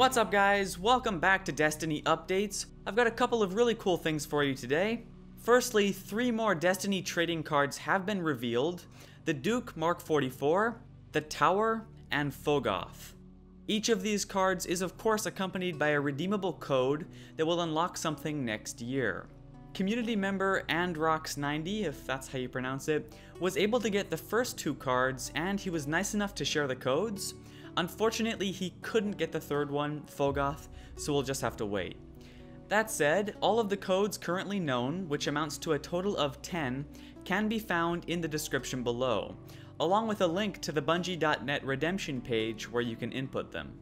What's up guys, welcome back to Destiny Updates. I've got a couple of really cool things for you today. Firstly, 3 more Destiny trading cards have been revealed. The Duke Mark 44, the Tower, and Fogoth. Each of these cards is of course accompanied by a redeemable code that will unlock something next year. Community member Androx90, if that's how you pronounce it, was able to get the first 2 cards and he was nice enough to share the codes. Unfortunately, he couldn't get the third one, Fogoth, so we'll just have to wait. That said, all of the codes currently known, which amounts to a total of 10, can be found in the description below, along with a link to the Bungie.net redemption page where you can input them.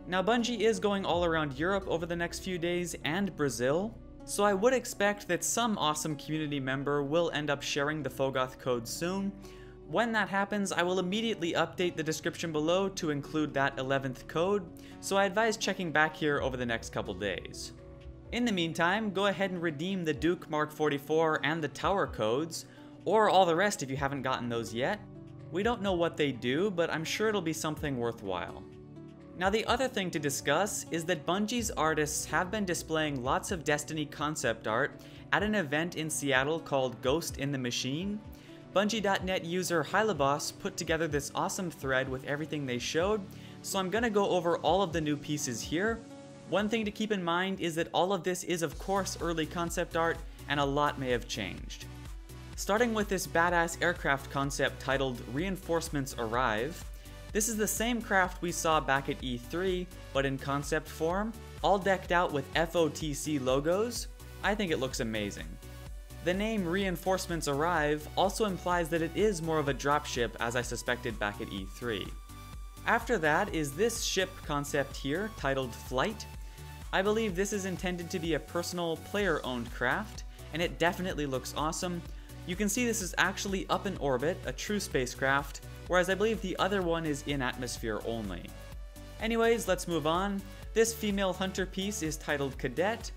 Now Bungie is going all around Europe over the next few days and Brazil, so I would expect that some awesome community member will end up sharing the Fogoth code soon. When that happens, I will immediately update the description below to include that 11th code, so I advise checking back here over the next couple days. In the meantime, go ahead and redeem the Duke Mark 44 and the Tower codes, or all the rest if you haven't gotten those yet. We don't know what they do, but I'm sure it'll be something worthwhile. Now the other thing to discuss is that Bungie's artists have been displaying lots of Destiny concept art at an event in Seattle called Ghost in the Machine. Bungie.net user Hylabos put together this awesome thread with everything they showed, so I'm gonna go over all of the new pieces here. One thing to keep in mind is that all of this is of course early concept art, and a lot may have changed. Starting with this badass aircraft concept titled Reinforcements Arrive. This is the same craft we saw back at E3, but in concept form, all decked out with FOTC logos. I think it looks amazing. The name Reinforcements Arrive also implies that it is more of a dropship, as I suspected back at E3. After that is this ship concept here, titled Flight. I believe this is intended to be a personal player-owned craft, and it definitely looks awesome. You can see this is actually up in orbit, a true spacecraft, whereas I believe the other one is in atmosphere only. Anyways, let's move on. This female hunter piece is titled Cadet.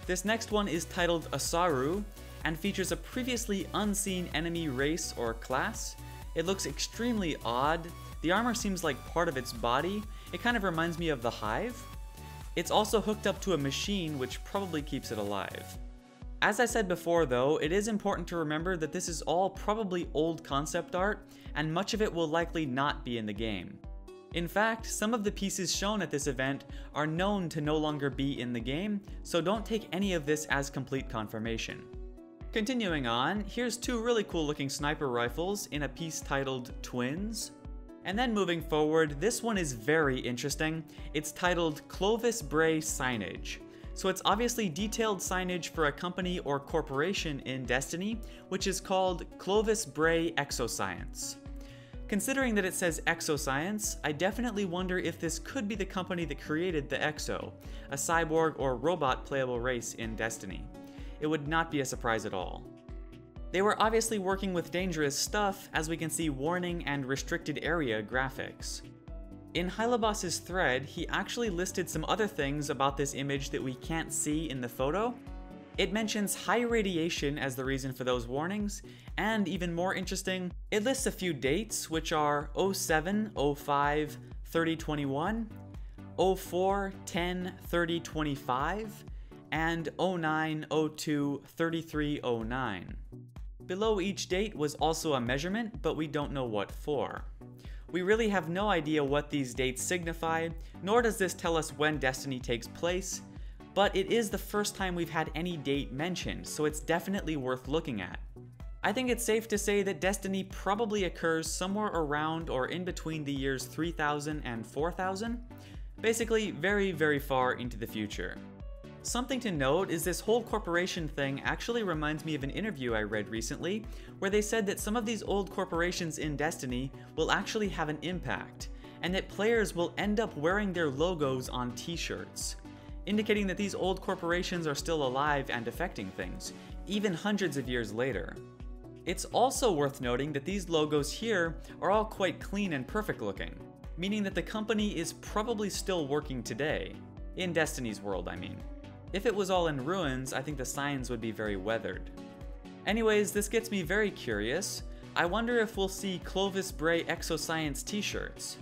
This next one is titled Asaru, and features a previously unseen enemy race or class. It looks extremely odd. The armor seems like part of its body. It kind of reminds me of the Hive. It's also hooked up to a machine, which probably keeps it alive. As I said before though, it is important to remember that this is all probably old concept art, and much of it will likely not be in the game. In fact, some of the pieces shown at this event are known to no longer be in the game, so don't take any of this as complete confirmation. Continuing on, here's 2 really cool looking sniper rifles in a piece titled Twins. And then moving forward, this one is very interesting. It's titled Clovis Bray Signage. So it's obviously detailed signage for a company or corporation in Destiny, which is called Clovis Bray Exoscience. Considering that it says Exoscience, I definitely wonder if this could be the company that created the Exo, a cyborg or robot playable race in Destiny. It would not be a surprise at all. They were obviously working with dangerous stuff, as we can see warning and restricted area graphics. In Hylabos's thread, he actually listed some other things about this image that we can't see in the photo. It mentions high radiation as the reason for those warnings, and even more interesting, it lists a few dates, which are 07, 05, 3021, 04, 10, 3025, and 09, 02, 3309. Below each date was also a measurement, but we don't know what for. We really have no idea what these dates signify, nor does this tell us when Destiny takes place, but it is the first time we've had any date mentioned, so it's definitely worth looking at. I think it's safe to say that Destiny probably occurs somewhere around or in between the years 3000 and 4000, basically very far into the future. Something to note is this whole corporation thing actually reminds me of an interview I read recently, where they said that some of these old corporations in Destiny will actually have an impact, and that players will end up wearing their logos on t-shirts, indicating that these old corporations are still alive and affecting things, even hundreds of years later. It's also worth noting that these logos here are all quite clean and perfect looking, meaning that the company is probably still working today. In Destiny's world, I mean. If it was all in ruins, I think the signs would be very weathered. Anyways, this gets me very curious. I wonder if we'll see Clovis Bray Exoscience t-shirts.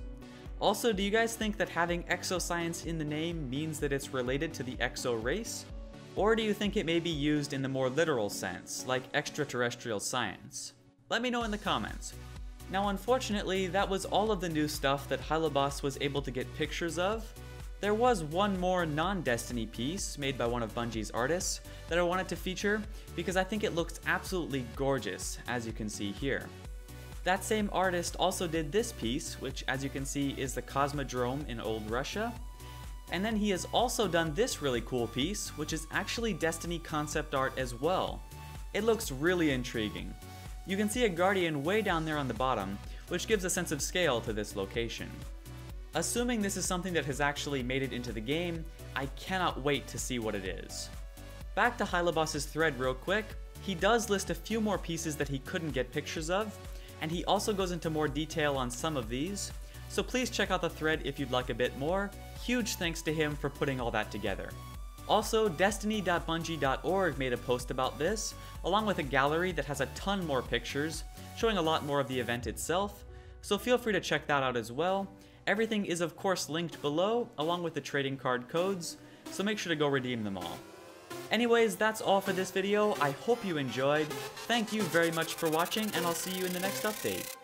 Also, do you guys think that having exoscience in the name means that it's related to the exo race? Or do you think it may be used in the more literal sense, like extraterrestrial science? Let me know in the comments. Now unfortunately, that was all of the new stuff that Hylobos was able to get pictures of. There was one more non-Destiny piece made by one of Bungie's artists that I wanted to feature because I think it looks absolutely gorgeous, as you can see here. That same artist also did this piece, which as you can see is the Cosmodrome in old Russia. And then he has also done this really cool piece, which is actually Destiny concept art as well. It looks really intriguing. You can see a Guardian way down there on the bottom, which gives a sense of scale to this location. Assuming this is something that has actually made it into the game, I cannot wait to see what it is. Back to Hylobos's thread real quick, he does list a few more pieces that he couldn't get pictures of, and he also goes into more detail on some of these, so please check out the thread if you'd like a bit more. Huge thanks to him for putting all that together. Also, destiny.bungie.org made a post about this, along with a gallery that has a ton more pictures, showing a lot more of the event itself, so feel free to check that out as well. Everything is of course linked below, along with the trading card codes, so make sure to go redeem them all. Anyways, that's all for this video. I hope you enjoyed. Thank you very much for watching, and I'll see you in the next update.